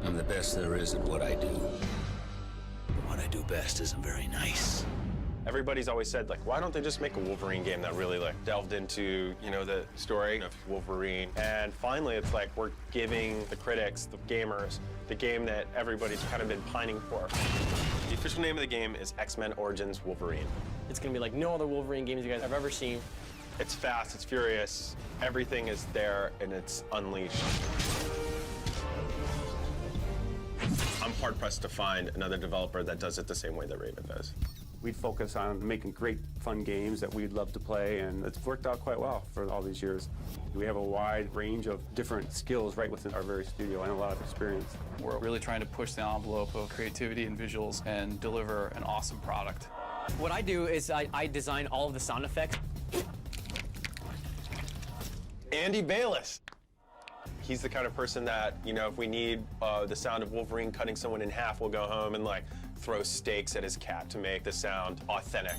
I'm the best there is at what I do. But what I do best isn't very nice. Everybody's always said, like, why don't they just make a Wolverine game that really, like, delved into, you know, the story of Wolverine? And finally, it's like we're giving the critics, the gamers, the game that everybody's kind of been pining for. The official name of the game is X-Men Origins Wolverine. It's gonna be like no other Wolverine games you guys have ever seen. It's fast, it's furious, everything is there, and it's unleashed. I'm hard-pressed to find another developer that does it the same way that Raven does. We'd focus on making great, fun games that we'd love to play, and it's worked out quite well for all these years. We have a wide range of different skills right within our very studio and a lot of experience. We're really trying to push the envelope of creativity and visuals and deliver an awesome product. What I do is I design all of the sound effects. Andy Bayless. He's the kind of person that, you know, if we need the sound of Wolverine cutting someone in half, we'll go home and, like, throw steaks at his cat to make the sound authentic.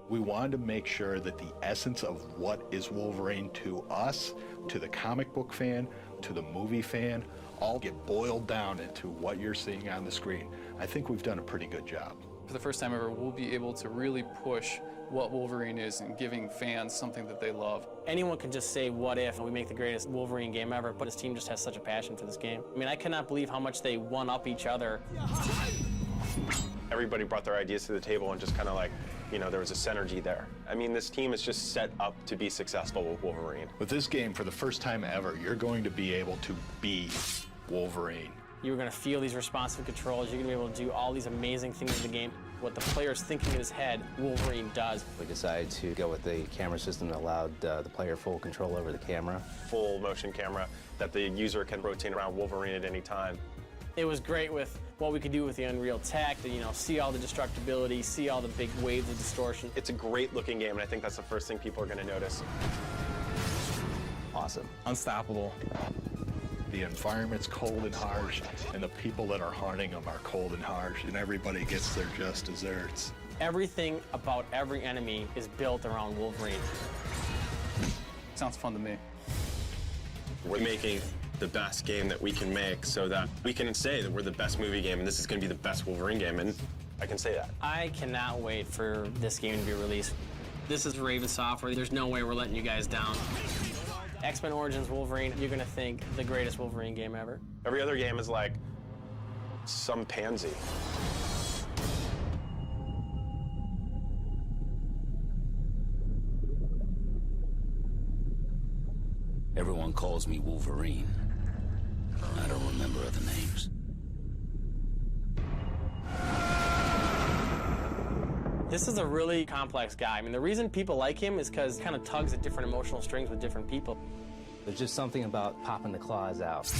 We wanted to make sure that the essence of what is Wolverine to us, to the comic book fan, to the movie fan, all get boiled down into what you're seeing on the screen. I think we've done a pretty good job. For the first time ever, we'll be able to really push what Wolverine is and giving fans something that they love. Anyone can just say, what if we make the greatest Wolverine game ever, but his team just has such a passion for this game. I mean, I cannot believe how much they one-up each other. Everybody brought their ideas to the table and just kind of like, you know, there was a synergy there. I mean, this team is just set up to be successful with Wolverine. With this game, for the first time ever, you're going to be able to be Wolverine. You're going to feel these responsive controls. You're going to be able to do all these amazing things in the game. What the player's thinking in his head, Wolverine does. We decided to go with the camera system that allowed the player full control over the camera. Full motion camera that the user can rotate around Wolverine at any time. It was great with what we could do with the Unreal Tech, to, you know, see all the destructibility, see all the big waves of distortion. It's a great looking game, and I think that's the first thing people are going to notice. Awesome. Unstoppable. The environment's cold and harsh, and the people that are hunting them are cold and harsh, and everybody gets their just desserts. Everything about every enemy is built around Wolverine. Sounds fun to me. We're making the best game that we can make so that we can say that we're the best movie game and this is going to be the best Wolverine game, and I can say that. I cannot wait for this game to be released. This is Raven Software. There's no way we're letting you guys down. X-Men Origins Wolverine, you're gonna think the greatest Wolverine game ever. Every other game is like some pansy. Everyone calls me Wolverine. I don't remember other names. This is a really complex guy. I mean, the reason people like him is because he kind of tugs at different emotional strings with different people. There's just something about popping the claws out.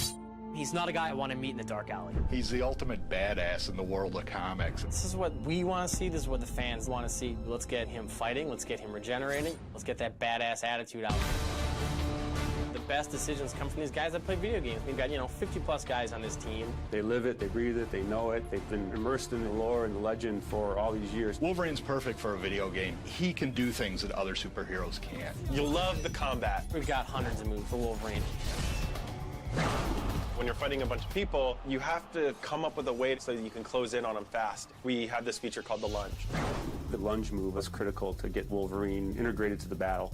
He's not a guy I want to meet in a dark alley. He's the ultimate badass in the world of comics. This is what we want to see. This is what the fans want to see. Let's get him fighting. Let's get him regenerating. Let's get that badass attitude out. The best decisions come from these guys that play video games. We've got, 50-plus guys on this team. They live it, they breathe it, they know it. They've been immersed in the lore and the legend for all these years. Wolverine's perfect for a video game. He can do things that other superheroes can't. You'll love the combat. We've got hundreds of moves for Wolverine. When you're fighting a bunch of people, you have to come up with a way so that you can close in on them fast. We have this feature called the lunge. The lunge move was critical to get Wolverine integrated to the battle.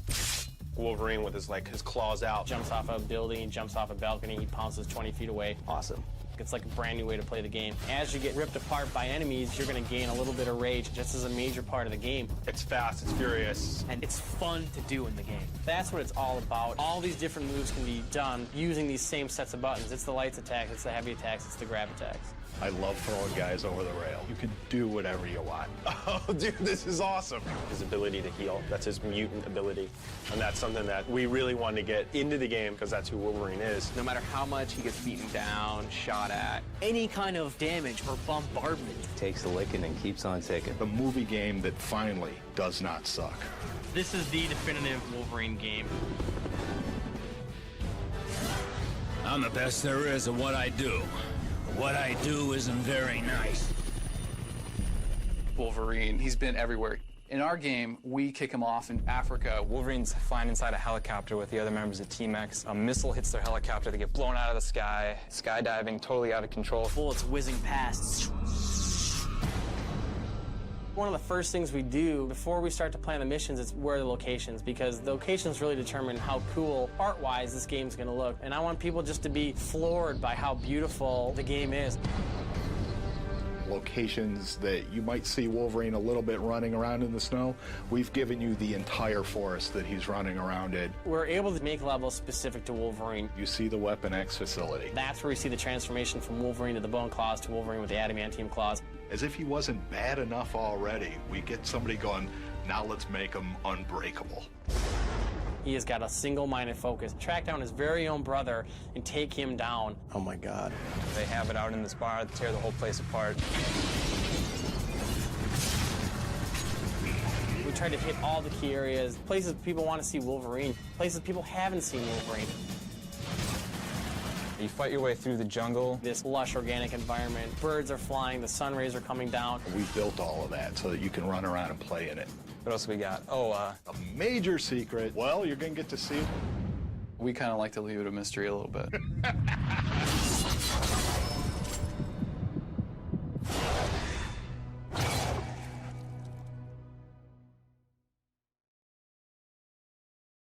Wolverine with his claws out. Jumps off a building, jumps off a balcony, he pounces 20 feet away. Awesome. It's like a brand new way to play the game. As you get ripped apart by enemies, you're going to gain a little bit of rage just as a major part of the game. It's fast, it's furious. And it's fun to do in the game. That's what it's all about. All these different moves can be done using these same sets of buttons. It's the lights attacks, it's the heavy attacks, it's the grab attacks. I love throwing guys over the rail. You can do whatever you want. Oh, dude, this is awesome. His ability to heal, that's his mutant ability. And that's something that we really want to get into the game because that's who Wolverine is. No matter how much he gets beaten down, shot at, any kind of damage or bombardment. Takes the licking and keeps on ticking. The movie game that finally does not suck. This is the definitive Wolverine game. I'm the best there is at what I do. What I do isn't very nice. Wolverine, he's been everywhere. In our game, we kick him off in Africa. Wolverine's flying inside a helicopter with the other members of Team X. A missile hits their helicopter, they get blown out of the sky. Skydiving, totally out of control. Bullets whizzing past. One of the first things we do before we start to plan the missions is where are the locations, because the locations really determine how cool, art-wise, this game's gonna look. And I want people just to be floored by how beautiful the game is. Locations that you might see Wolverine a little bit running around in the snow, we've given you the entire forest that he's running around in. We're able to make levels specific to Wolverine. You see the Weapon X facility. That's where we see the transformation from Wolverine to the bone claws to Wolverine with the adamantium claws. As if he wasn't bad enough already, we get somebody going, now let's make him unbreakable. He has got a single-minded focus. Track down his very own brother and take him down. Oh my God. They have it out in this bar, tear the whole place apart. We tried to hit all the key areas, places people want to see Wolverine, places people haven't seen Wolverine. You fight your way through the jungle. This lush organic environment, birds are flying, the sun rays are coming down. We built all of that so that you can run around and play in it. What else we got? Oh, A major secret. Well, you're going to get to see it. We kind of like to leave it a mystery a little bit.